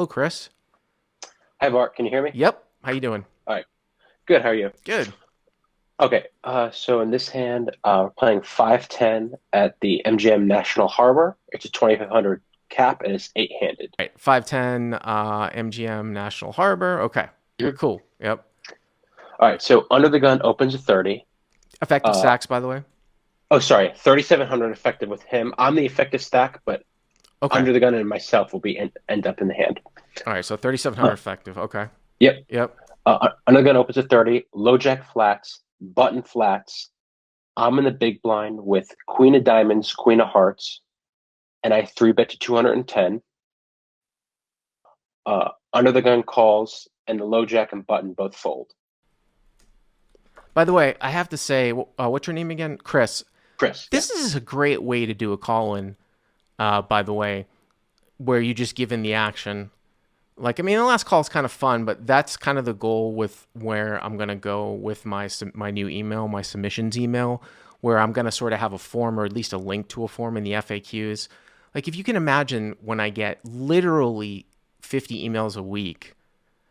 Hello, Chris. Hi, Bart. Can you hear me? Yep. How you doing? All right. Good. How are you? Good. Okay. So in this hand, we're playing 510 at the MGM National Harbor. It's a 2500 cap and it's eight-handed. All right. 510 MGM National Harbor. Okay. Mhm. Cool. Yep. All right. So under the gun opens at 30. Effective Uh, stacks, by the way. oh, sorry. 3700 effective with him. I'm the effective stack, but Okay. under the gun and myself will be end up in the hand. All right. So 3700 Uh, effective. Okay. yep. Yep. Under the gun opens at 30. Low jack flats, button flats. I'm in the big blind with queen of diamonds, queen of hearts, and I three bet to 210. Under the gun calls and the low jack and button both fold. By the way, I have to say, what's your name again? Chris. Chris, yeah. This is a great way to do a call in, by the way, where you just give in the action. Like, I mean, the last call is kind of fun, but that's kind of the goal with where I'm going to go with my new email, my submissions email, where I'm going to sort of have a form or at least a link to a form in the FAQs. Like, if you can imagine when I get literally 50 emails a week,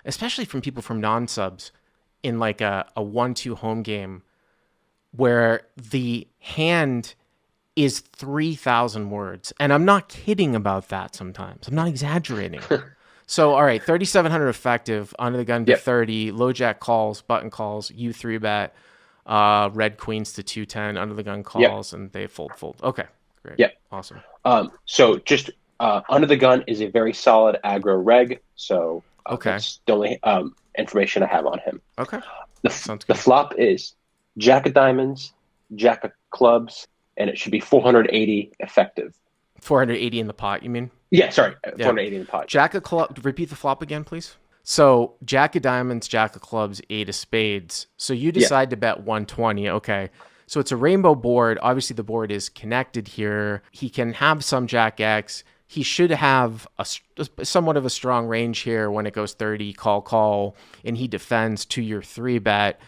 especially from people from non-subs in like a 1-2 home game where the hand is 3,000 words. And I'm not kidding about that sometimes. I'm not exaggerating. So, all right, 3,700 effective, under the gun to Yep. 30, low jack calls, button calls, you 3-bet, red queens to 210, under the gun Yep. calls, and they fold. Okay, great. Yep. Awesome. So just under the gun is a very solid aggro reg. So Okay. that's the only information I have on him. Okay. The, Sounds the good. flop is jack of diamonds, jack of clubs, and it should be 480 effective. 480 in the pot, you mean? Yeah, sorry, Yeah. 480 in the pot. Jack of club. Repeat the flop again, please. So jack of diamonds, jack of clubs, eight of spades. So you Yeah. decide to bet 120. Okay. So it's a rainbow board. Obviously, the board is connected here. He can have some jack X. He should have somewhat of a strong range here when it goes 30, call, and he defends to your 3-bet.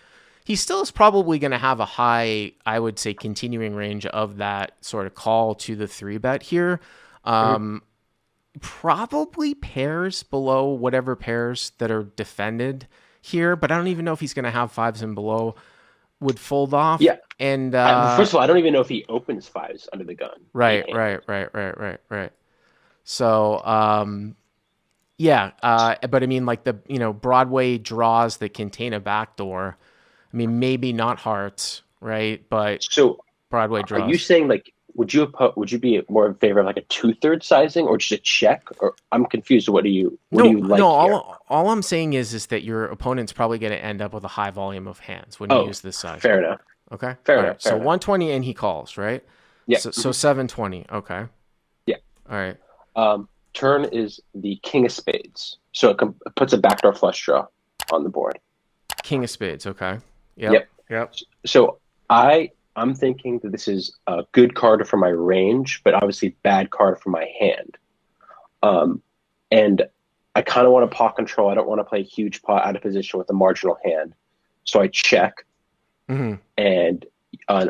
He still is probably going to have a high, I would say, continuing range of that sort of call to the 3-bet here. Probably pairs below whatever pairs that are defended here, but I don't even know if he's going to have fives and below would fold off. Yeah. And First of all, I don't even know if he opens fives under the gun. right. So yeah, but I mean, like the Broadway draws that contain a backdoor. I mean, maybe not hearts, right? But So Broadway are you draws. saying like would you be more in favor of like a 2/3 sizing or just a check? Or I'm confused. What do you like No. here? All I'm saying is that your opponent's probably going to end up with a high volume of hands when you Oh, use this size. fair enough. Okay. Fair All enough. right. Fair So enough. 120 and he calls, right? Yeah. So 720. Okay. Yeah. All right. Turn is the king of spades, so it puts a backdoor flush draw on the board. King of spades. Okay. Yep. Yep. So I'm thinking that this is a good card for my range, but obviously bad card for my hand. And I kind of want to pot control. I don't want to play a huge pot out of position with a marginal hand, so I check Mm-hmm. and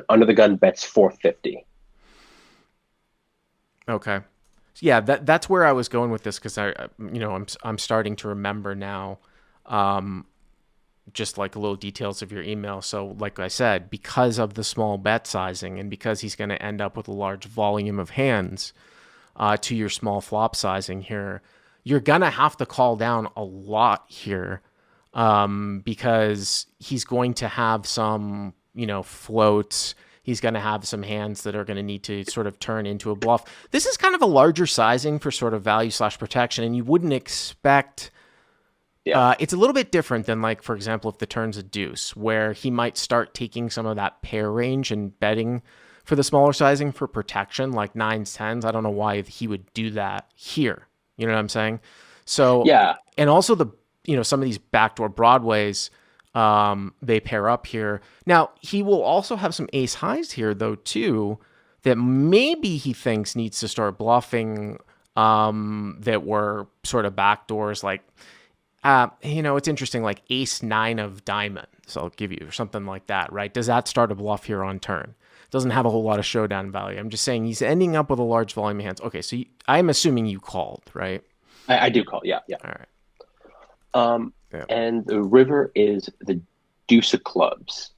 under the gun bets 450. Okay. Yeah, that's where I was going with this because I'm starting to remember now, just like little details of your email. So, like I said, because of the small bet sizing and because he's going to end up with a large volume of hands, to your small flop sizing here, you're gonna have to call down a lot here, because he's going to have some floats. He's going to have some hands that are going to need to sort of turn into a bluff. This is kind of a larger sizing for sort of value/protection, and you wouldn't expect. Yeah. It's a little bit different than, like, for example, if the turn's a deuce, where he might start taking some of that pair range and betting for the smaller sizing for protection, like nines, tens. I don't know why he would do that here. You know what I'm saying? So, Yeah. and also some of these backdoor Broadways, they pair up here. Now, he will also have some ace highs here, though, too, that maybe he thinks needs to start bluffing, that were sort of backdoors, like, it's interesting, like ace nine of diamonds, I'll give you, or something like that, right? Does that start a bluff here on turn? Doesn't have a whole lot of showdown value. I'm just saying he's ending up with a large volume of hands. Okay, so I'm assuming you called, right? I do call. Yeah, yeah. All right. Um, Yeah. and the river is the deuce of clubs.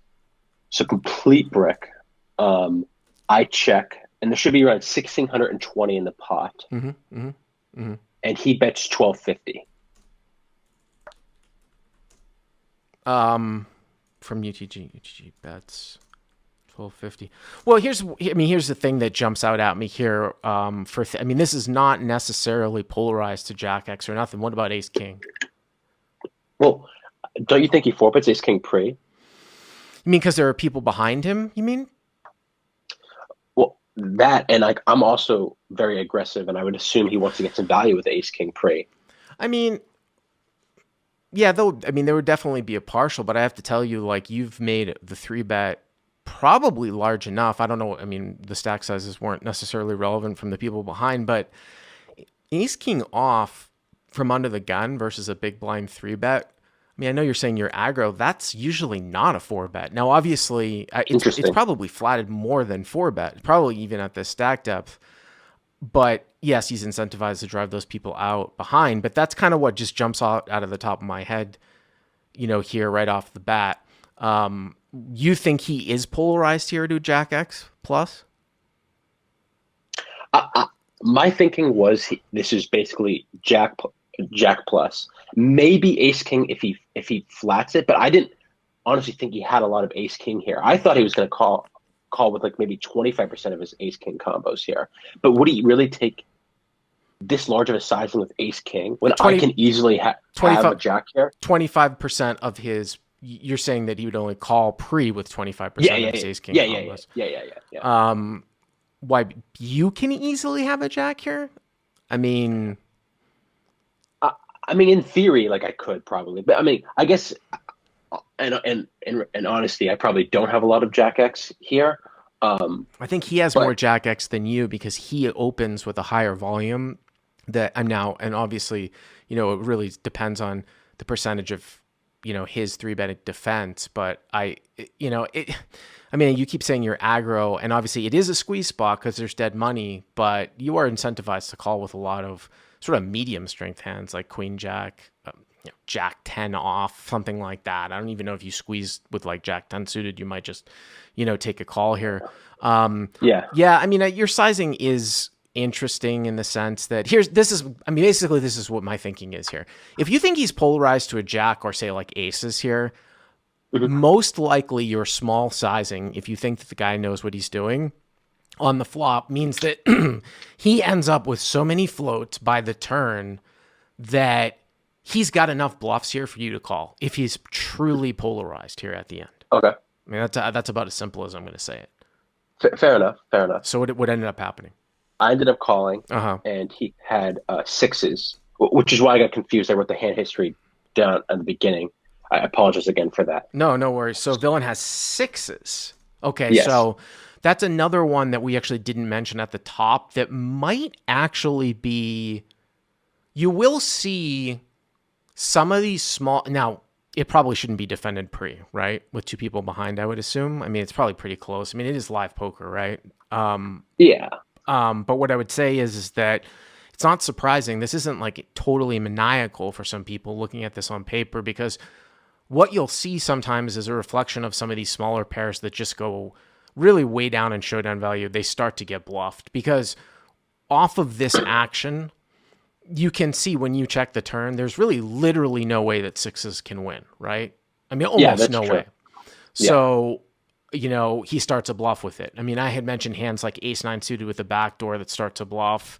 So complete brick. Um, I check, and there should be around 1,620 in the pot, Mm-hmm. Mm-hmm. Mm-hmm. and he bets 1250. From UTG bets 1250. Well, here's the thing that jumps out at me here. I mean, this is not necessarily polarized to Jack X or nothing. What about Ace King? Well, don't you think he forfeits ace king pre? You mean because there are people behind him? You mean? Well, that and like I'm also very aggressive, and I would assume he wants to get some value with ace king pre. I mean, yeah, though. I mean, there would definitely be a partial, but I have to tell you, like, you've made the three bet probably large enough. I don't know. I mean, the stack sizes weren't necessarily relevant from the people behind, but Ace King off from under the gun versus a big blind three bet. I mean, I know you're saying you're aggro. That's usually not a four bet. Now, obviously, it's Interesting. probably flatted more than four bet, probably even at this stack depth. But yes, he's incentivized to drive those people out behind. But that's kind of what just jumps out of the top of my head, here right off the bat. You think he is polarized here to Jack X plus? My thinking was this is basically Jack plus, maybe ace king if he flats it, but I didn't honestly think he had a lot of ace king here. I thought he was going to call with like maybe 25% of his ace king combos here. But would he really take this large of a sizing with ace king when I 20, can easily have a jack here? 25% of his. You're saying that he would only call pre with Yeah, 25% of yeah, his yeah, ace king yeah, yeah, yeah, combos. yeah, yeah, yeah, yeah. Why you can easily have a jack here? I mean, I, I mean, in theory, like I could probably, but I mean, I guess, and honesty, I probably don't have a lot of jack X here. I think he has more But jack X than you because he opens with a higher volume that I'm now, and obviously, it really depends on the percentage of, his three betted defense. But I mean, you keep saying you're aggro, and obviously it is a squeeze spot because there's dead money, but you are incentivized to call with a lot of sort of medium strength hands like Queen Jack, Jack 10 off, something like that. I don't even know if you squeeze with like Jack 10 suited, you might just, take a call here. yeah, Yeah, I mean, your sizing is interesting in the sense that basically this is what my thinking is here. If you think he's polarized to a jack or say like aces here, mhm, most likely your small sizing, if you think that the guy knows what he's doing on the flop, means that he ends up with so many floats by the turn that he's got enough bluffs here for you to call if he's truly polarized here at the end. okay, I mean, that's about as simple as I'm going to say it. fair enough, fair enough. So what ended up happening? I ended up calling, Uh huh. and he had sixes, which is why I got confused. I wrote the hand history down at the beginning. I apologize again for that. No worries. So villain has sixes. Okay, Yes. so that's another one that we actually didn't mention at the top that might actually be. You will see some of these small. Now, it probably shouldn't be defended pre, right? With two people behind, I would assume. I mean, it's probably pretty close. I mean, it is live poker, right? Yeah. But what I would say is that it's not surprising. This isn't like totally maniacal for some people looking at this on paper because what you'll see sometimes is a reflection of some of these smaller pairs that just go really way down in showdown value. They start to get bluffed because off of this action, you can see when you check the turn, there's really literally no way that sixes can win, right? I mean, Yeah, almost that's no true. way. Yeah. So, he starts a bluff with it. I mean, I had mentioned hands like ace nine suited with a backdoor that starts a bluff,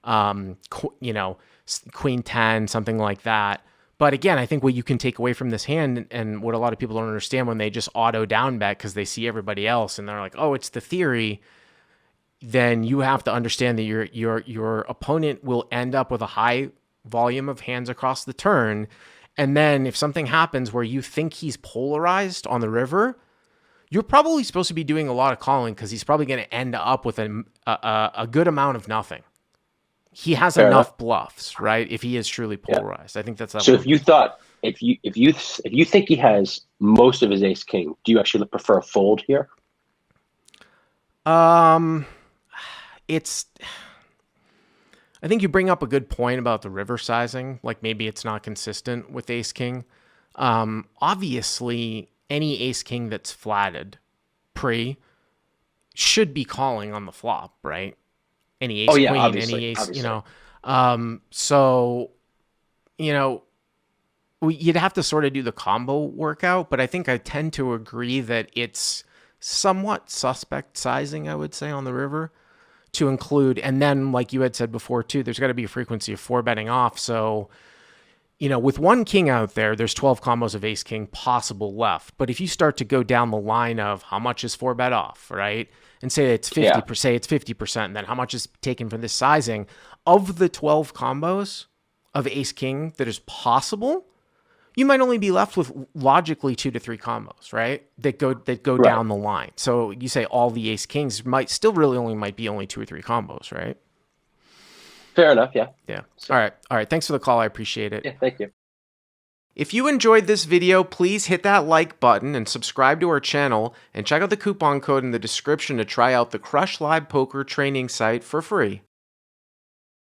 um, queen 10, something like that. But again, I think what you can take away from this hand and what a lot of people don't understand when they just auto down bet because they see everybody else and they're like, oh, it's the theory. Then you have to understand that your opponent will end up with a high volume of hands across the turn. And then if something happens where you think he's polarized on the river, you're probably supposed to be doing a lot of calling because he's probably going to end up with a good amount of nothing. He has Fair enough. enough bluffs, right? If he is truly Yeah. polarized, I think that's that So one. if you thought if you think he has most of his ace king, do you actually prefer a fold here? Um, it's I think you bring up a good point about the river sizing. Like maybe it's not consistent with ace king. Obviously, any ace king that's flatted pre should be calling on the flop, right? Any Oh ace yeah, queen, any obviously, ace, obviously. So, you know, you'd have to sort of do the combo workout, but I think I tend to agree that it's somewhat suspect sizing, I would say, on the river to include. And then, like you had said before, too, there's got to be a frequency of four betting off. So, with one king out there, there's 12 combos of ace king possible left. But if you start to go down the line of how much is four bet off, right? And say it's 50%, Yeah, say it's 50%, and then how much is taken from this sizing of the 12 combos of ace king that is possible, you might only be left with logically 2 to 3 combos, right? That go right. down the line. So you say all the ace kings might still really only might be only 2 or 3 combos, right? Fair enough. Yeah. Yeah. So, All right. All right. Thanks for the call. I appreciate it. yeah. Thank you. If you enjoyed this video, please hit that like button and subscribe to our channel, and check out the coupon code in the description to try out the Crush Live Poker training site for free.